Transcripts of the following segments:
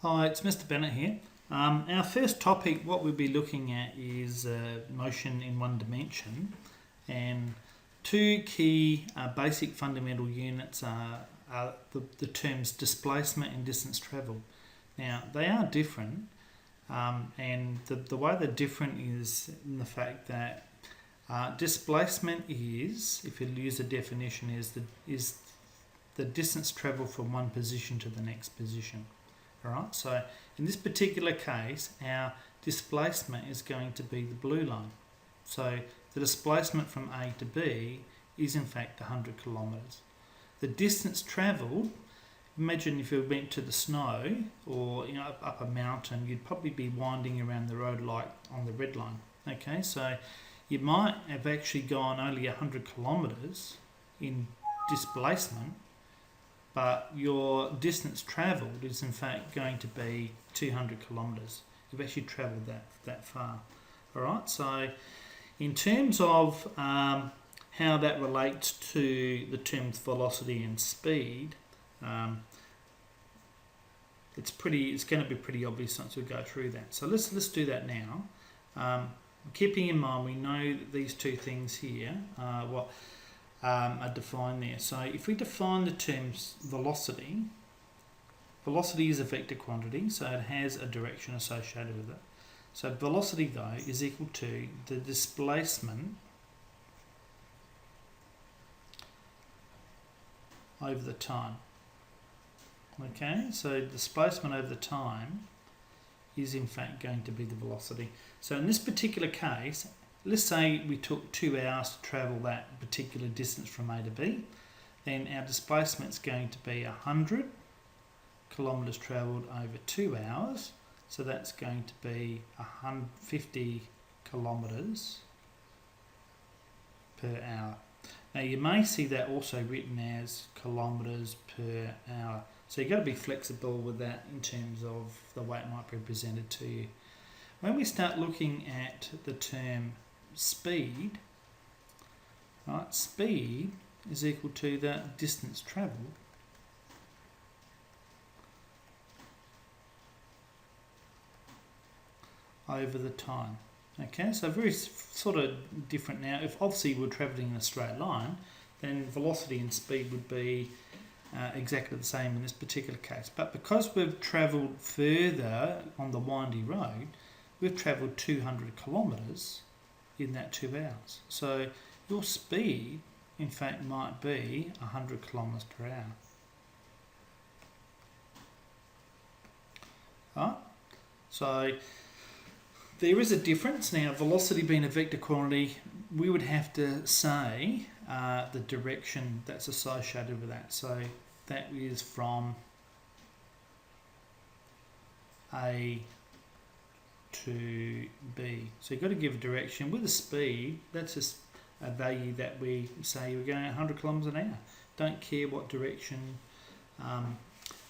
Hi, it's Mr. Bennett here. Our first topic, what we'll be looking at is motion in one dimension, and two key basic fundamental units are the terms displacement and distance travelled. Now, they are different, and the way they're different is in the fact that displacement is, if you use a definition, is the distance travelled from one position to the next position. Alright, so in this particular case, our displacement is going to be the blue line. So the displacement from A to B is in fact 100 kilometres. The distance travelled, imagine if you went to the snow or up a mountain, you'd probably be winding around the road like on the red line. Okay, so you might have actually gone only 100 kilometres in displacement, but your distance travelled is in fact going to be 200 kilometres. You've actually travelled that far. Alright, so in terms of how that relates to the terms velocity and speed, it's going to be pretty obvious once we go through that. So let's do that now. Keeping in mind we know that these two things here are defined there. So if we define the terms velocity is a vector quantity, so it has a direction associated with it. So velocity though is equal to the displacement over the time. Okay, so displacement over the time is in fact going to be the velocity. So in this particular case, let's say we took 2 hours to travel that particular distance from A to B, then our displacement is going to be 100 kilometres travelled over 2 hours, so that's going to be 150 kilometres per hour. Now you may see that also written as kilometres per hour, so you've got to be flexible with that in terms of the way it might be presented to you. When we start looking at the term speed, right, speed is equal to the distance travelled over the time. Okay, so very sort of different now. If obviously we're travelling in a straight line, then velocity and speed would be exactly the same in this particular case. But because we've travelled further on the windy road, we've travelled 200 kilometres in that 2 hours. So your speed, in fact, might be 100 kilometres per hour. Right? So there is a difference. Now, velocity being a vector quantity, we would have to say the direction that's associated with that. So that is from A to B. So you've got to give a direction. With a speed, that's just a value that we say we're going 100 kilometres an hour. Don't care what direction.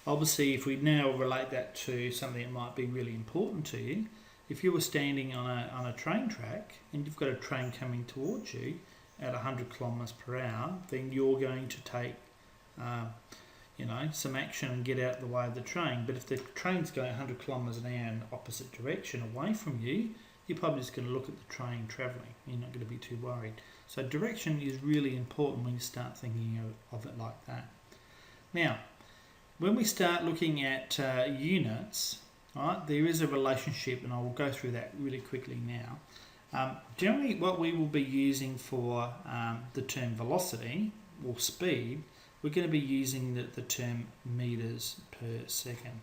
Obviously, if we now relate that to something that might be really important to you, if you were standing on a train track and you've got a train coming towards you at 100 kilometres per hour, then you're going to take some action and get out of the way of the train. But if the train's going 100 kilometres an hour in the opposite direction away from you, you're probably just going to look at the train travelling. You're not going to be too worried. So direction is really important when you start thinking of it like that. Now, when we start looking at units, right, there is a relationship, and I will go through that really quickly now. Generally, what we will be using for the term velocity or speed, we're going to be using the term metres per second,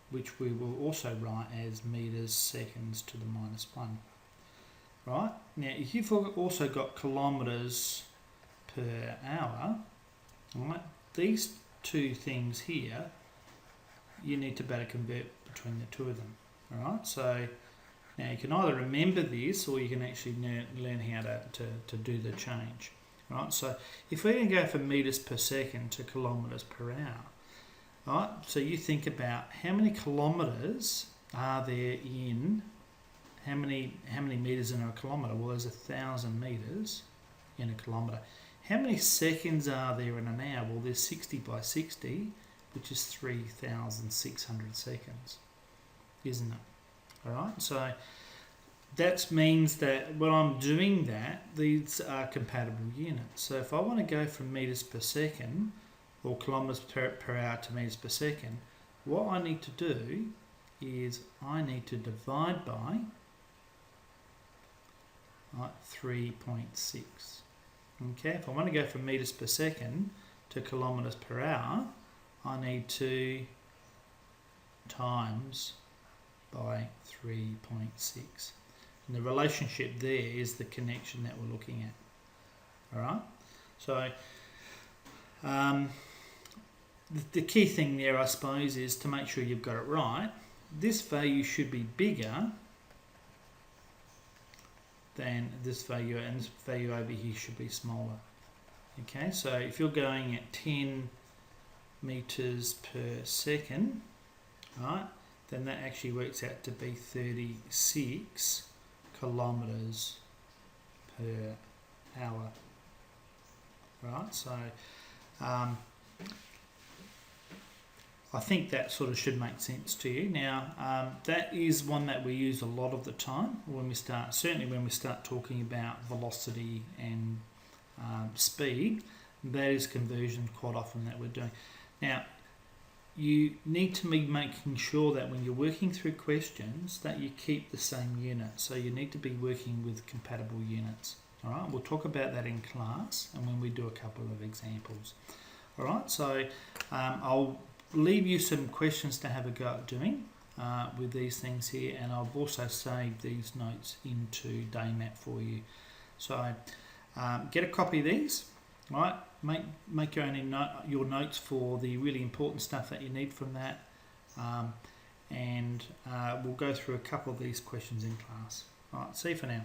which we will also write as metres seconds to the -1. Right? Now, if you've also got kilometres per hour, right, these two things here, you need to better convert between the two of them. Alright, so now you can either remember this or you can actually learn how to do the change. Right, so if we're going to go from metres per second to kilometres per hour, right, so you think about how many kilometres are there in, how many metres in a kilometre? Well, there's 1,000 metres in a kilometre. How many seconds are there in an hour? Well, there's 60 by 60, which is 3,600 seconds, isn't it? Alright, so that means that when I'm doing that, these are compatible units. So if I want to go from meters per second or kilometers per hour to meters per second, what I need to do is I need to divide by 3.6. Okay, if I want to go from meters per second to kilometers per hour, I need to times by 3.6. And the relationship there is the connection that we're looking at. Alright, so the key thing there, I suppose, is to make sure you've got it right. This value should be bigger than this value, and this value over here should be smaller. Okay, so if you're going at 10 meters per second, right, then that actually works out to be 36 kilometers per hour. Right, so I think that sort of should make sense to you. Now, that is one that we use a lot of the time when we start, certainly when we start talking about velocity and speed. That is conversion quite often that we're doing. Now, you need to be making sure that when you're working through questions that you keep the same unit. So you need to be working with compatible units. All right, we'll talk about that in class and when we do a couple of examples. All right, so I'll leave you some questions to have a go at doing with these things here, and I've also saved these notes into Daymap for you. So get a copy of these, right? Make your own your notes for the really important stuff that you need from that, and we'll go through a couple of these questions in class. All right, see you for now.